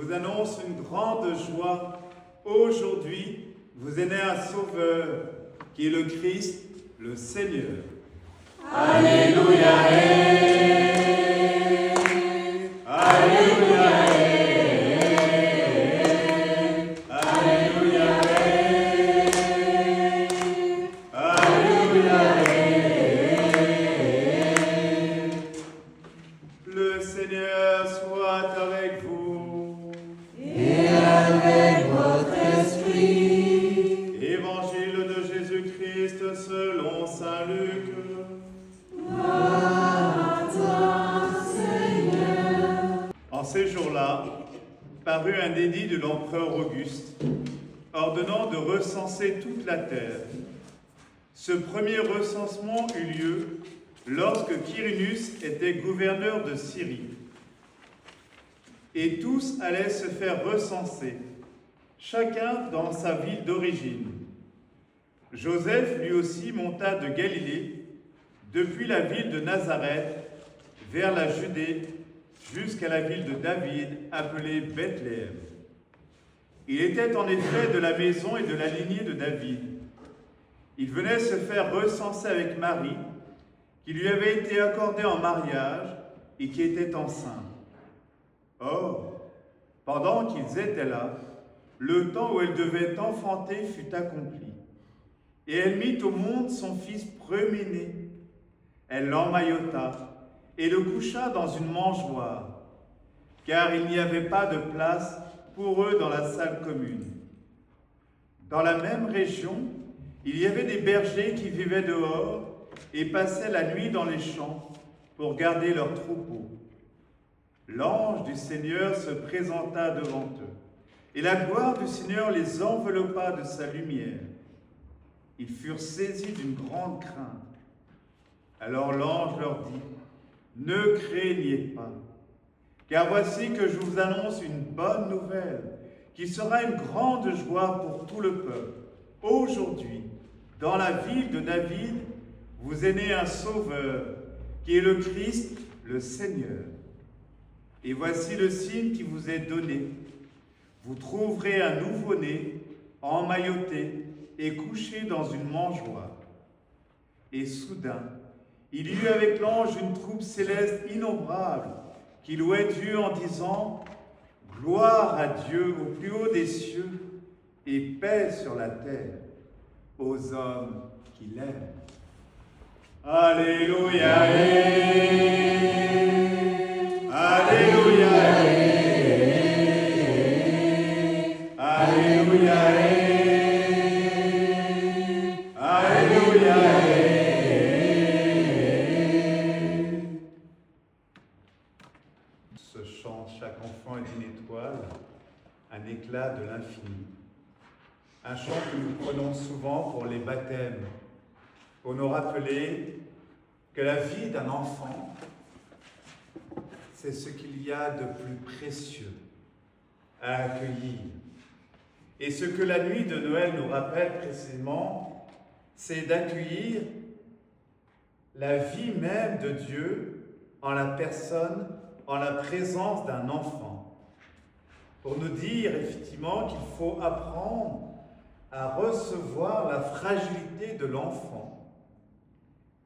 vous annonce une grande joie. Aujourd'hui, vous est né un Sauveur, qui est le Christ, le Seigneur. Alléluia. Alléluia. Alléluia. Alléluia. Le Seigneur soit avec vous. Et avec votre esprit. Évangile de Jésus-Christ selon saint Luc. Gloire à toi, Seigneur. En ces jours-là, parut un édit de l'empereur Auguste, ordonnant de recenser toute la terre. Ce premier recensement eut lieu lorsque Quirinus était gouverneur de Syrie. Et tous allaient se faire recenser, chacun dans sa ville d'origine. Joseph lui aussi monta de Galilée, depuis la ville de Nazareth, vers la Judée, jusqu'à la ville de David, appelée Bethléem. Il était en effet de la maison et de la lignée de David. Il venait se faire recenser avec Marie, qui lui avait été accordée en mariage et qui était enceinte. Or, pendant qu'ils étaient là, le temps où elle devait enfanter fut accompli. Et elle mit au monde son fils premier-né. Elle l'emmaillota et le coucha dans une mangeoire, car il n'y avait pas de place pour eux dans la salle commune. Dans la même région, il y avait des bergers qui vivaient dehors et passaient la nuit dans les champs pour garder leurs troupeaux. L'ange du Seigneur se présenta devant eux, et la gloire du Seigneur les enveloppa de sa lumière. Ils furent saisis d'une grande crainte. Alors l'ange leur dit, « Ne craignez pas, car voici que je vous annonce une bonne nouvelle, qui sera une grande joie pour tout le peuple. Aujourd'hui, dans la ville de David, vous est né un Sauveur, qui est le Christ, le Seigneur. Et voici le signe qui vous est donné. Vous trouverez un nouveau-né, emmailloté et couché dans une mangeoire. » Et soudain, il y eut avec l'ange une troupe céleste innombrable qui louait Dieu en disant « Gloire à Dieu au plus haut des cieux et paix sur la terre aux hommes qui l'aiment. » Alléluia. Alléluia. Alléluia. Alléluia. Ce chant, chaque enfant est une étoile, un éclat de l'infini. Un chant que nous prenons souvent pour les baptêmes, pour nous rappeler que la vie d'un enfant, c'est ce qu'il y a de plus précieux à accueillir. Et ce que la nuit de Noël nous rappelle précisément, c'est d'accueillir la vie même de Dieu en la personne, en la présence d'un enfant. Pour nous dire effectivement qu'il faut apprendre à recevoir la fragilité de l'enfant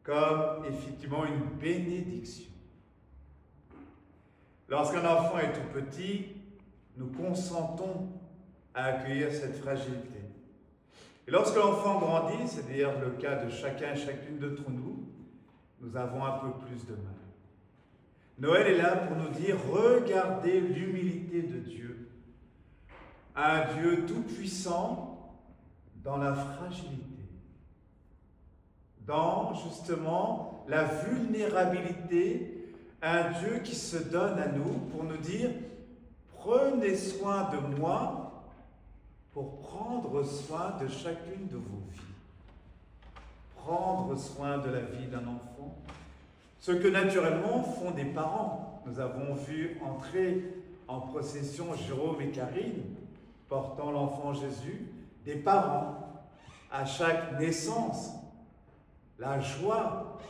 comme effectivement une bénédiction. Lorsqu'un enfant est tout petit, nous consentons à accueillir cette fragilité. Et lorsque l'enfant grandit, c'est d'ailleurs le cas de chacun et chacune d'entre nous, nous avons un peu plus de mal. Noël est là pour nous dire, regardez l'humilité de Dieu. Un Dieu tout-puissant dans la fragilité, dans justement la vulnérabilité, un Dieu qui se donne à nous pour nous dire « Prenez soin de moi pour prendre soin de chacune de vos vies. » Prendre soin de la vie d'un enfant. Ce que naturellement font des parents. Nous avons vu entrer en procession Jérôme et Karine, portant l'enfant Jésus, des parents à chaque naissance. La joie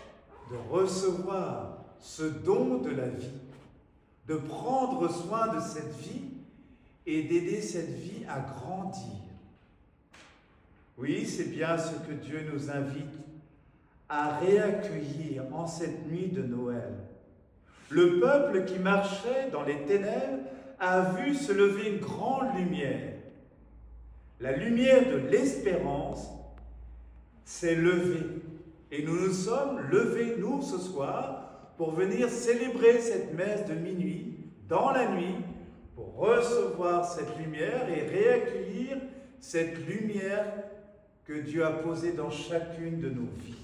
de recevoir ce don de la vie, de prendre soin de cette vie et d'aider cette vie à grandir. Oui, c'est bien ce que Dieu nous invite à réaccueillir en cette nuit de Noël. Le peuple qui marchait dans les ténèbres a vu se lever une grande lumière. La lumière de l'espérance s'est levée. Et nous nous sommes levés, nous, ce soir, pour venir célébrer cette messe de minuit, dans la nuit, pour recevoir cette lumière et réaccueillir cette lumière que Dieu a posée dans chacune de nos vies.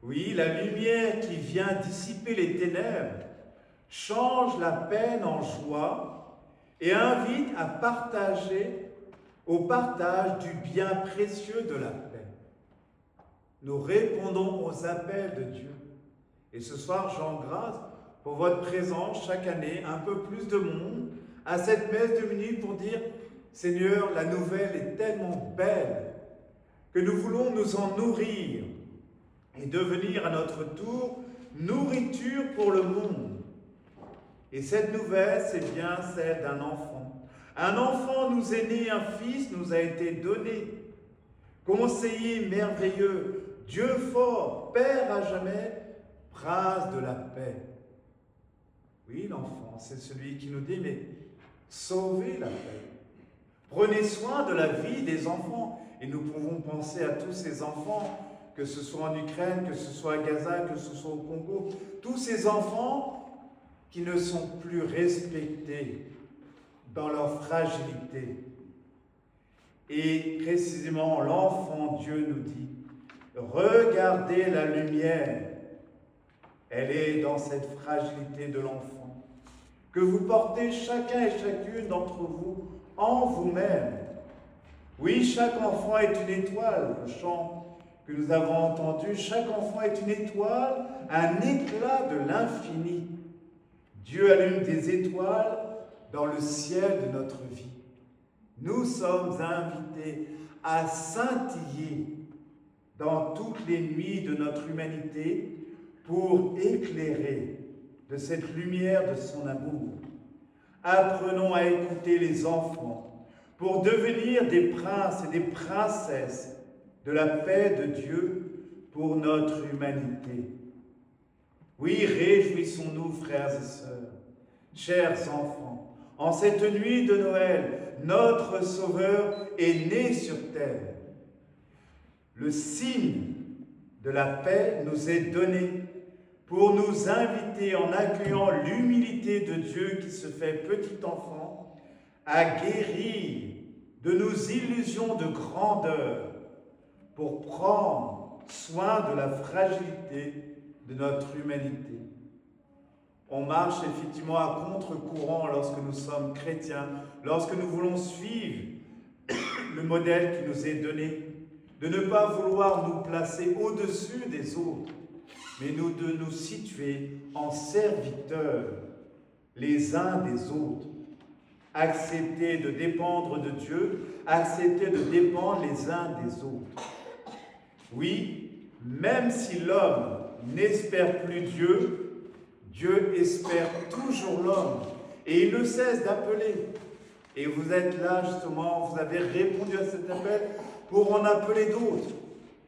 Oui, la lumière qui vient dissiper les ténèbres change la peine en joie et invite à partager au partage du bien précieux de la paix. Nous répondons aux appels de Dieu. Et ce soir, je rends grâce pour votre présence chaque année, un peu plus de monde, à cette messe de minuit pour dire « Seigneur, la nouvelle est tellement belle que nous voulons nous en nourrir et devenir à notre tour nourriture pour le monde. » Et cette nouvelle, c'est bien celle d'un enfant. Un enfant nous est né, un fils nous a été donné. Conseiller merveilleux, Dieu fort, Père à jamais, prince de la paix. Oui, l'enfant, c'est celui qui nous dit, mais sauvez la paix. Prenez soin de la vie des enfants. Et nous pouvons penser à tous ces enfants, que ce soit en Ukraine, que ce soit à Gaza, que ce soit au Congo, tous ces enfants qui ne sont plus respectés dans leur fragilité. Et précisément, l'enfant Dieu nous dit, regardez la lumière, elle est dans cette fragilité de l'enfant, que vous portez chacun et chacune d'entre vous en vous-même. Oui, chaque enfant est une étoile, le chant que nous avons entendu, chaque enfant est une étoile, un éclat de l'infini. Dieu allume des étoiles dans le ciel de notre vie. Nous sommes invités à scintiller dans toutes les nuits de notre humanité pour éclairer de cette lumière de son amour. Apprenons à écouter les enfants pour devenir des princes et des princesses de la paix de Dieu pour notre humanité. Oui, réjouissons-nous, frères et sœurs, chers enfants, en cette nuit de Noël, notre Sauveur est né sur terre. Le signe de la paix nous est donné pour nous inviter, en accueillant l'humilité de Dieu qui se fait petit enfant, à guérir de nos illusions de grandeur pour prendre soin de la fragilité de notre humanité. On marche effectivement à contre-courant lorsque nous sommes chrétiens, lorsque nous voulons suivre le modèle qui nous est donné, de ne pas vouloir nous placer au-dessus des autres, mais de nous situer en serviteurs les uns des autres. Accepter de dépendre de Dieu, accepter de dépendre les uns des autres. Oui, même si l'homme n'espère plus Dieu, Dieu espère toujours l'homme et il ne cesse d'appeler. Et vous êtes là justement, vous avez répondu à cet appel pour en appeler d'autres.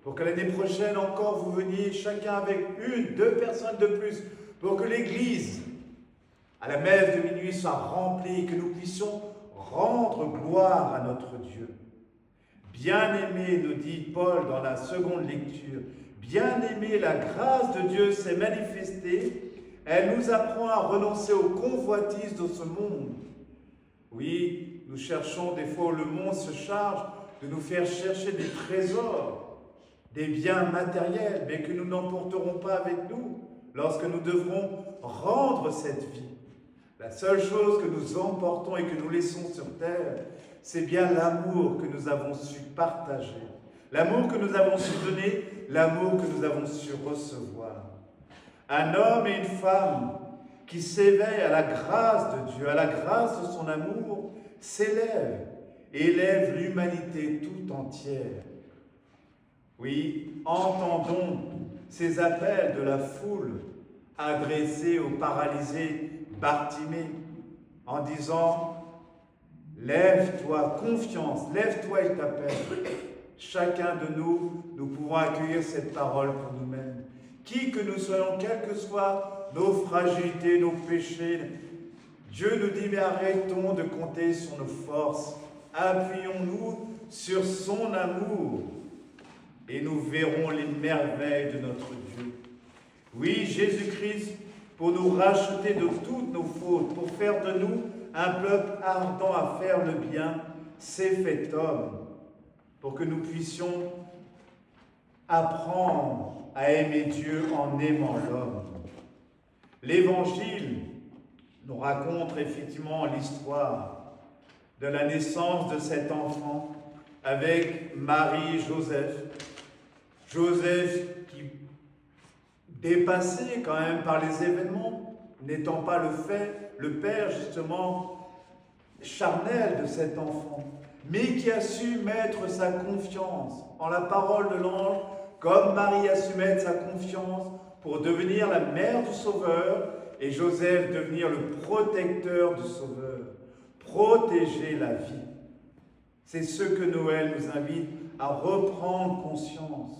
Pour que l'année prochaine encore vous veniez chacun avec une, deux personnes de plus. Pour que l'Église, à la messe de minuit, soit remplie et que nous puissions rendre gloire à notre Dieu. Bien-aimé, nous dit Paul dans la seconde lecture, bien-aimé, la grâce de Dieu s'est manifestée. Elle nous apprend à renoncer aux convoitises de ce monde. Oui, nous cherchons des fois où le monde se charge de nous faire chercher des trésors, des biens matériels, mais que nous n'emporterons pas avec nous lorsque nous devrons rendre cette vie. La seule chose que nous emportons et que nous laissons sur terre, c'est bien l'amour que nous avons su partager, l'amour que nous avons su donner, l'amour que nous avons su recevoir. Un homme et une femme qui s'éveillent à la grâce de Dieu, à la grâce de son amour, s'élèvent et élèvent l'humanité tout entière. Oui, entendons ces appels de la foule adressés au paralysé Bartimée en disant Lève-toi, confiance, lève-toi, il t'appelle. Chacun de nous, nous pouvons accueillir cette parole pour nous-mêmes. Qui que nous soyons, quelles que soient nos fragilités, nos péchés, Dieu nous dit, mais arrêtons de compter sur nos forces. Appuyons-nous sur son amour et nous verrons les merveilles de notre Dieu. Oui, Jésus-Christ, pour nous racheter de toutes nos fautes, pour faire de nous un peuple ardent à faire le bien, s'est fait homme, pour que nous puissions apprendre à aimer Dieu en aimant l'homme. L'Évangile nous raconte effectivement l'histoire de la naissance de cet enfant avec Marie et Joseph. Joseph qui, dépassé quand même par les événements, n'étant pas le père justement charnel de cet enfant, mais qui a su mettre sa confiance en la parole de l'ange, comme Marie a su mettre sa confiance pour devenir la mère du Sauveur et Joseph devenir le protecteur du Sauveur, protéger la vie. C'est ce que Noël nous invite à reprendre conscience.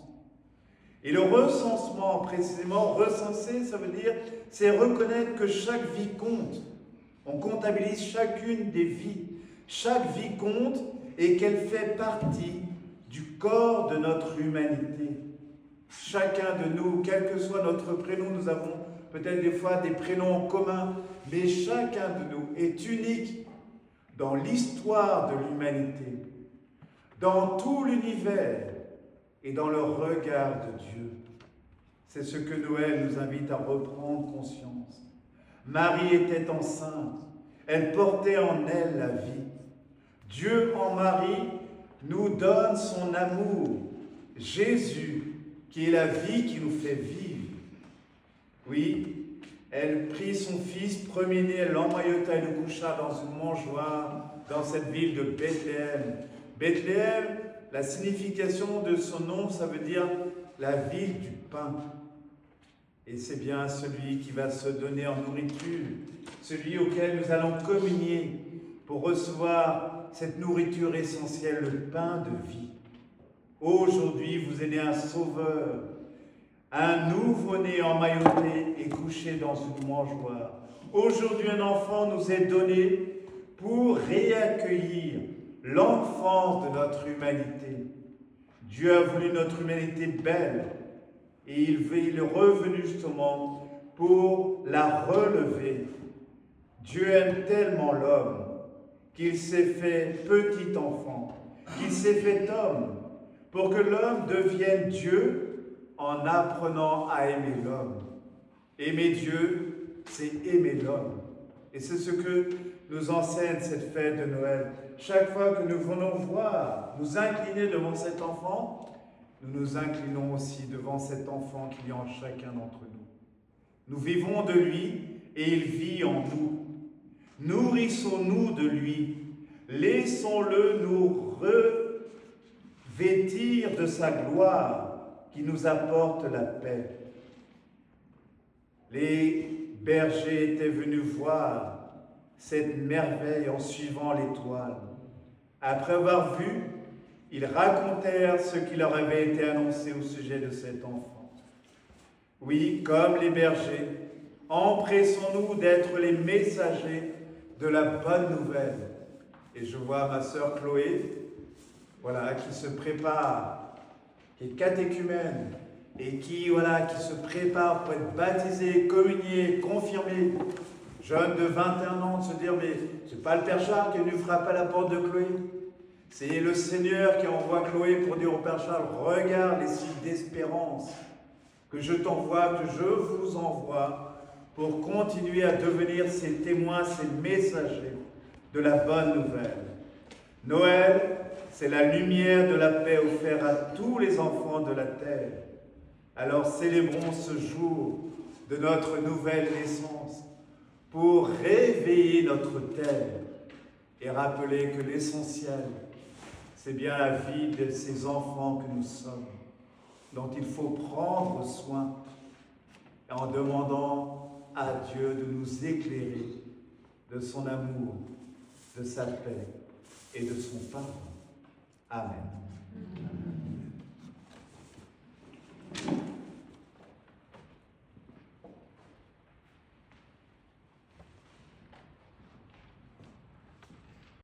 Et le recensement, précisément, recenser, ça veut dire, c'est reconnaître que chaque vie compte. On comptabilise chacune des vies. Chaque vie compte et qu'elle fait partie du corps de notre humanité. Chacun de nous, quel que soit notre prénom, nous avons peut-être des fois des prénoms en commun, mais chacun de nous est unique dans l'histoire de l'humanité, dans tout l'univers et dans le regard de Dieu. C'est ce que Noël nous invite à reprendre conscience. Marie était enceinte, elle portait en elle la vie. Dieu en Marie nous donne son amour, Jésus, qui est la vie qui nous fait vivre. Oui, elle prit son fils, premier-né, elle l'emmaillota et le coucha dans une mangeoire dans cette ville de Bethléem. Bethléem, la signification de son nom, ça veut dire la ville du pain. Et c'est bien celui qui va se donner en nourriture, celui auquel nous allons communier pour recevoir cette nourriture essentielle, le pain de vie. Aujourd'hui, vous êtes né un sauveur, un nouveau-né emmailloté et couché dans une mangeoire. Aujourd'hui, un enfant nous est donné pour réaccueillir l'enfance de notre humanité. Dieu a voulu notre humanité belle et il est revenu justement pour la relever. Dieu aime tellement l'homme qu'il s'est fait petit enfant, qu'il s'est fait homme, pour que l'homme devienne Dieu en apprenant à aimer l'homme. Aimer Dieu, c'est aimer l'homme. Et c'est ce que nous enseigne cette fête de Noël. Chaque fois que nous venons voir, nous incliner devant cet enfant, nous nous inclinons aussi devant cet enfant qu'il y a en chacun d'entre nous. Nous vivons de lui et il vit en nous. Nourrissons-nous de lui. Laissons-le nous revêtir de sa gloire qui nous apporte la paix. Les bergers étaient venus voir cette merveille en suivant l'étoile. Après avoir vu, ils racontèrent ce qui leur avait été annoncé au sujet de cet enfant. Oui, comme les bergers, empressons-nous d'être les messagers de la bonne nouvelle. Et je vois ma sœur Chloé, voilà, qui se prépare, qui est catéchumène, et qui se prépare pour être baptisée, communiée, confirmée. Jeune de 21 ans, de se dire, mais c'est pas le Père Charles qui est venu frapper à la porte de Chloé. C'est le Seigneur qui envoie Chloé pour dire au Père Charles, regarde les signes d'espérance que je t'envoie, que je vous envoie, pour continuer à devenir ces témoins, ces messagers de la bonne nouvelle. Noël, c'est la lumière de la paix offerte à tous les enfants de la terre. Alors célébrons ce jour de notre nouvelle naissance pour réveiller notre terre et rappeler que l'essentiel, c'est bien la vie de ces enfants que nous sommes, dont il faut prendre soin en demandant à Dieu de nous éclairer de son amour, de sa paix et de son pardon. Amen.